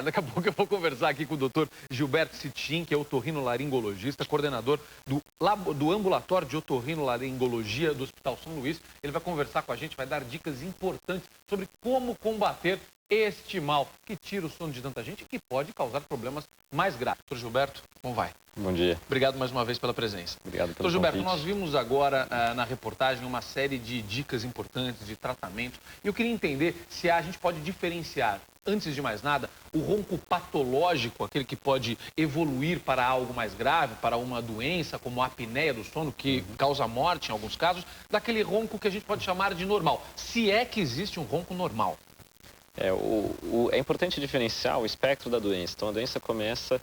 Daqui a pouco eu vou conversar aqui com o doutor Gilberto Citin, que é otorrinolaringologista, coordenador do Ambulatório de Otorrinolaringologia do Hospital São Luís. Ele vai conversar com a gente, vai dar dicas importantes sobre como combater este mal que tira o sono de tanta gente e que pode causar problemas mais graves. Doutor Gilberto, como vai? Bom dia. Obrigado mais uma vez pela presença. Obrigado pelo Doutor Gilberto, convite. nós vimos agora na reportagem uma série de dicas importantes de tratamento. E eu queria entender se a gente pode diferenciar, antes de mais nada, o ronco patológico, aquele que pode evoluir para algo mais grave, para uma doença como a apneia do sono, que causa morte em alguns casos, daquele ronco que a gente pode chamar de normal. Se é que existe um ronco normal. É importante diferenciar o espectro da doença. Então, a doença começa,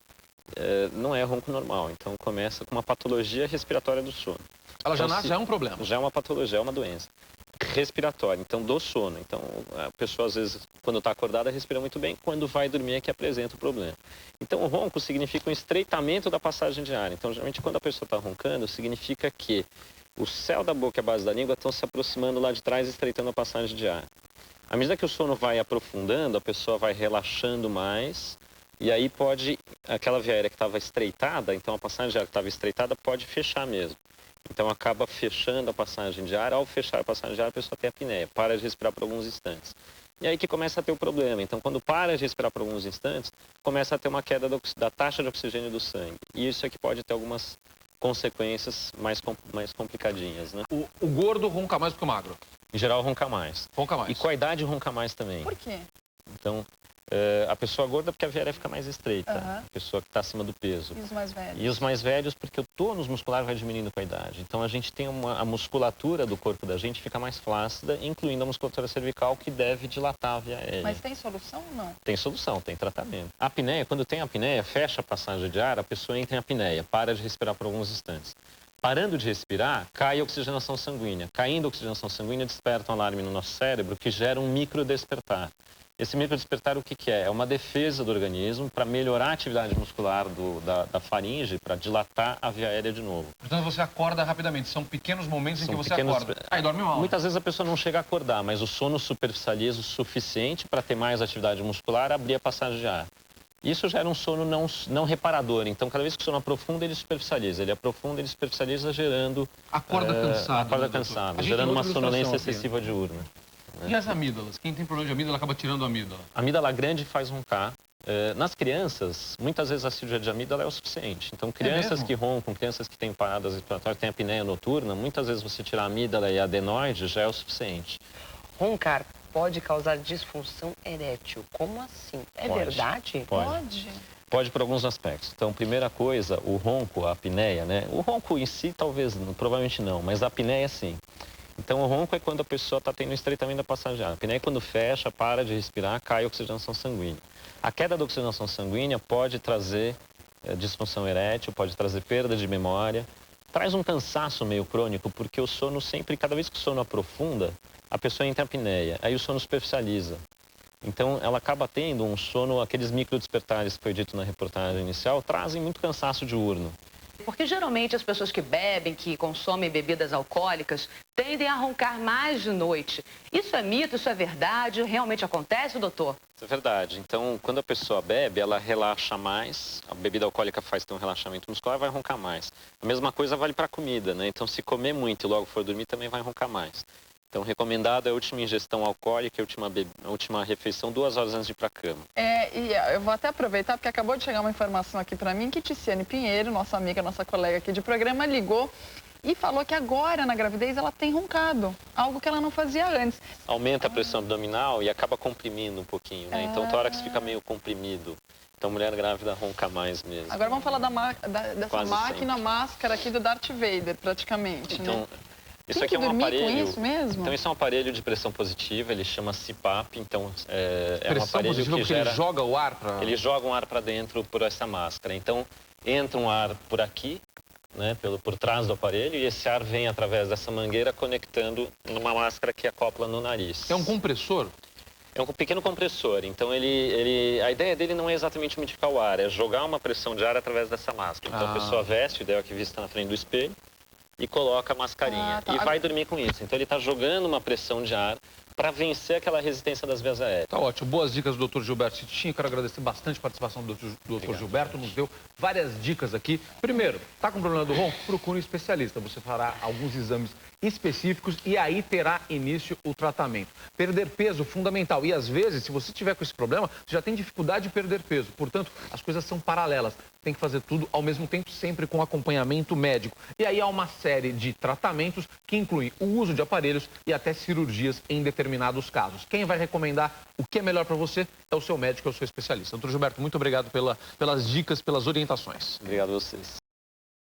não é ronco normal, então começa com uma patologia respiratória do sono. Ela já Então, nasce, já é um problema. Já é uma patologia, é uma doença respiratória, então do sono. Então, a pessoa, às vezes, quando está acordada, respira muito bem, quando vai dormir é que apresenta o problema. Então, o ronco significa um estreitamento da passagem de ar. Então, geralmente, quando a pessoa está roncando, significa que o céu da boca e a base da língua estão se aproximando lá de trás, estreitando a passagem de ar. À medida que o sono vai aprofundando, a pessoa vai relaxando mais e aí pode, aquela via aérea que estava estreitada, então a passagem de ar que estava estreitada pode fechar mesmo. Então acaba fechando a passagem de ar, ao fechar a passagem de ar a pessoa tem apneia, para de respirar por alguns instantes. E aí que começa a ter o problema. Então quando para de respirar por alguns instantes, começa a ter uma queda da taxa de oxigênio do sangue. E isso é que pode ter algumas consequências mais complicadinhas, né? O gordo ronca mais do que o magro. Em geral, ronca mais. Ronca mais. E com a idade, ronca mais também. Por quê? Então, a pessoa gorda, porque a via aérea fica mais estreita. A pessoa que está acima do peso. E os mais velhos? E os mais velhos, porque o tônus muscular vai diminuindo com a idade. Então, a gente tem a musculatura do corpo da gente fica mais flácida, incluindo a musculatura cervical, que deve dilatar a via aérea. Mas tem solução ou não? Tem solução, tem tratamento. A apneia, quando tem apneia, fecha a passagem de ar, a pessoa entra em apneia, para de respirar por alguns instantes. Parando de respirar, cai a oxigenação sanguínea. Caindo a oxigenação sanguínea, desperta um alarme no nosso cérebro que gera um microdespertar. Esse microdespertar, o que é? É uma defesa do organismo para melhorar a atividade muscular da faringe, para dilatar a via aérea de novo. Portanto, você acorda rapidamente. São pequenos momentos em que você acorda. Aí dorme mal. Muitas vezes a pessoa não chega a acordar, mas o sono superficializa o suficiente para ter mais atividade muscular, abrir a passagem de ar. Isso gera um sono não reparador. Então, cada vez que o sono aprofunda, ele superficializa. Ele aprofunda, ele superficializa, gerando... Acorda cansado. Acorda cansado, gerando uma sonolência excessiva diurna. E as amígdalas? Quem tem problema de amígdala acaba tirando a amígdala. A amígdala grande faz roncar. Nas crianças, muitas vezes a cirurgia de amígdala é o suficiente. Então, crianças que roncam, crianças que têm paradas respiratórias, têm apneia noturna, muitas vezes você tirar a amígdala e a adenoide já é o suficiente. Roncar pode causar disfunção erétil. Como assim? É verdade? Pode. Pode por alguns aspectos. Então, primeira coisa, o ronco, a apneia, né? O ronco em si, talvez, provavelmente não, mas a apneia, sim. Então, o ronco é quando a pessoa está tendo um estreitamento da passagem de ar. A apneia é quando fecha, para de respirar, cai a oxigenação sanguínea. A queda da oxigenação sanguínea pode trazer disfunção erétil, pode trazer perda de memória. Traz um cansaço meio crônico, porque o sono sempre, cada vez que o sono aprofunda, a pessoa entra em apneia, aí o sono superficializa. Então, ela acaba tendo um sono, aqueles microdespertares que foi dito na reportagem inicial, trazem muito cansaço diurno. Porque geralmente as pessoas que bebem, que consomem bebidas alcoólicas, tendem a roncar mais de noite. Isso é mito, isso é verdade? Realmente acontece, doutor? Isso é verdade. Então, quando a pessoa bebe, ela relaxa mais, a bebida alcoólica faz ter um relaxamento muscular, vai roncar mais. A mesma coisa vale para a comida, né? Então, se comer muito e logo for dormir, também vai roncar mais. Então, recomendado é a última ingestão alcoólica e a última refeição 2 horas antes de ir para a cama. E eu vou até aproveitar, porque acabou de chegar uma informação aqui para mim, que Ticiane Pinheiro, nossa amiga, nossa colega aqui de programa, ligou e falou que agora, na gravidez, ela tem roncado, algo que ela não fazia antes. Aumenta a pressão abdominal e acaba comprimindo um pouquinho, né? Então, o tórax fica meio comprimido. Então, a mulher grávida ronca mais mesmo. Agora vamos falar dessa Quase máquina sempre. máscara aqui do Darth Vader, praticamente, Então, né? isso Tem aqui é um dormir aparelho. com isso mesmo? Então, isso é um aparelho de pressão positiva, ele chama CPAP. Então, é um aparelho positiva que porque gera... ele joga o ar para... Ele joga um ar para dentro por essa máscara. Então, entra um ar por aqui, né, por trás do aparelho, e esse ar vem através dessa mangueira conectando numa máscara que acopla no nariz. É um compressor? É um pequeno compressor. Então, a ideia dele não é exatamente umidificar o ar, é jogar uma pressão de ar através dessa máscara. Então, a pessoa veste, o ideal é que vista na frente do espelho, e coloca a mascarinha. E vai dormir com isso. Então, ele está jogando uma pressão de ar para vencer aquela resistência das vias aéreas. Tá ótimo. Boas dicas do Dr. Gilberto Citinho. Quero agradecer bastante a participação do Dr. Gilberto. Nos deu várias dicas aqui. Primeiro, tá com problema do ronco? Procure um especialista. Você fará alguns exames específicos e aí terá início o tratamento. Perder peso, fundamental. E às vezes, se você tiver com esse problema, você já tem dificuldade de perder peso. Portanto, as coisas são paralelas. Tem que fazer tudo ao mesmo tempo, sempre com acompanhamento médico. E aí há uma série de tratamentos que incluem o uso de aparelhos e até cirurgias em determinados casos. Quem vai recomendar o que é melhor para você é o seu médico, é o seu especialista. Doutor Gilberto, muito obrigado pelas dicas, pelas orientações. Obrigado a vocês.